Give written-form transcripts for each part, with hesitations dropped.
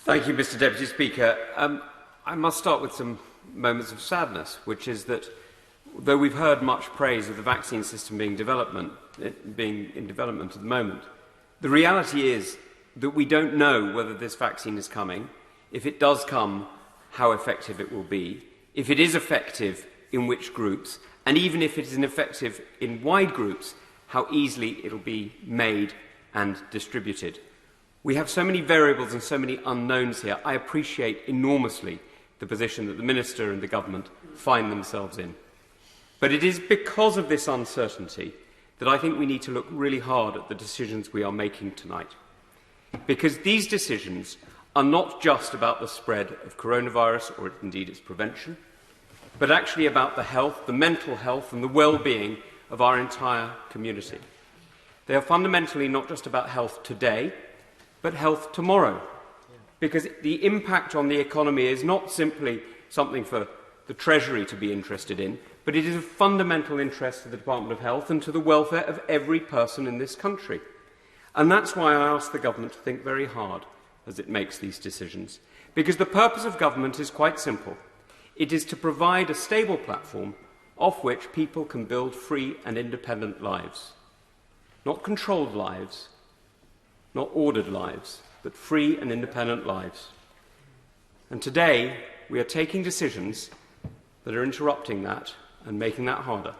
Thank you, Mr. Deputy Speaker. I must start with some moments of sadness, which is that though we've heard much praise of the vaccine system being in development at the moment, the reality is that we don't know whether this vaccine is coming, if it does come, how effective it will be, if it is effective, in which groups, and even if it is ineffective in wide groups, how easily it will be made and distributed. We have so many variables and so many unknowns here. I appreciate enormously the position that the Minister and the Government find themselves in. But it is because of this uncertainty that I think we need to look really hard at the decisions we are making tonight. Because these decisions are not just about the spread of coronavirus or indeed its prevention, but actually about the health, the mental health and the well-being of our entire community. They are fundamentally not just about health today, but health tomorrow. Because the impact on the economy is not simply something for the Treasury to be interested in, but it is of fundamental interest to the Department of Health and to the welfare of every person in this country. And that's why I ask the Government to think very hard as it makes these decisions. Because the purpose of government is quite simple. It is to provide a stable platform off which people can build free and independent lives. Not controlled lives, not ordered lives, but free and independent lives. And today, we are taking decisions that are interrupting that and making that harder.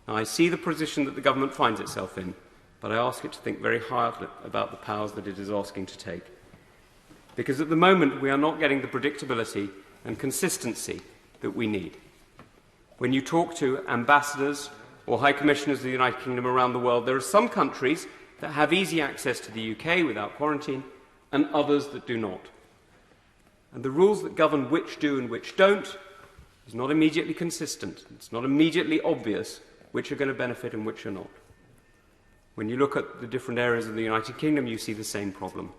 Now, I see the position that the government finds itself in, but I ask it to think very hard about the powers that it is asking to take. Because at the moment, we are not getting the predictability and consistency that we need. When you talk to ambassadors or high commissioners of the United Kingdom around the world, there are some countries that have easy access to the UK without quarantine, and others that do not. And the rules that govern which do and which don't is not immediately consistent. It's not immediately obvious which are going to benefit and which are not. When you look at the different areas of the United Kingdom, you see the same problem.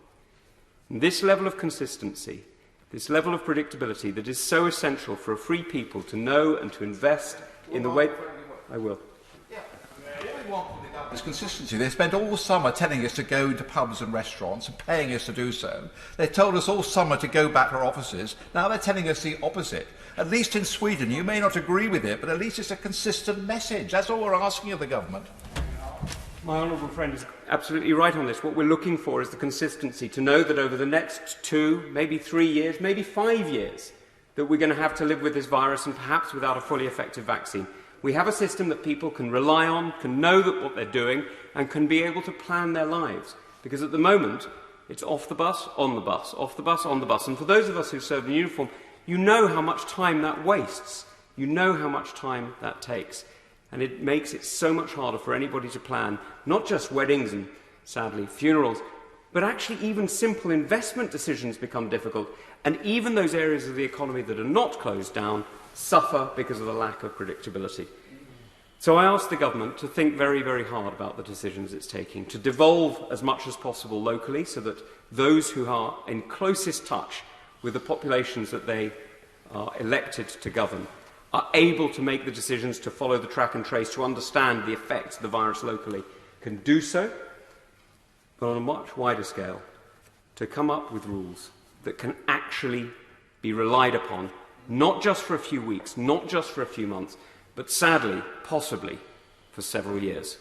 And this level of consistency, this level of predictability that is so essential for a free people to know and to invest in the way... I will. All we want is consistency. They spent all summer telling us to go into pubs and restaurants and paying us to do so. They told us all summer to go back to our offices. Now they're telling us the opposite. At least in Sweden, you may not agree with it, but at least it's a consistent message. That's all we're asking of the government. My honourable friend is absolutely right on this. What we're looking for is the consistency to know that over the next 2, maybe 3 years, maybe 5 years, that we're going to have to live with this virus and perhaps without a fully effective vaccine. We have a system that people can rely on, can know that what they're doing, and can be able to plan their lives. Because at the moment, it's off the bus, on the bus, off the bus, on the bus. And for those of us who serve in uniform, you know how much time that wastes. You know how much time that takes. And it makes it so much harder for anybody to plan, not just weddings and, sadly, funerals, but actually even simple investment decisions become difficult. And even those areas of the economy that are not closed down suffer because of the lack of predictability. So I ask the government to think very, very hard about the decisions it's taking, to devolve as much as possible locally so that those who are in closest touch with the populations that they are elected to govern are able to make the decisions to follow the track and trace, to understand the effects of the virus locally, can do so, but on a much wider scale, to come up with rules that can actually be relied upon, not just for a few weeks, not just for a few months, but sadly, possibly, for several years.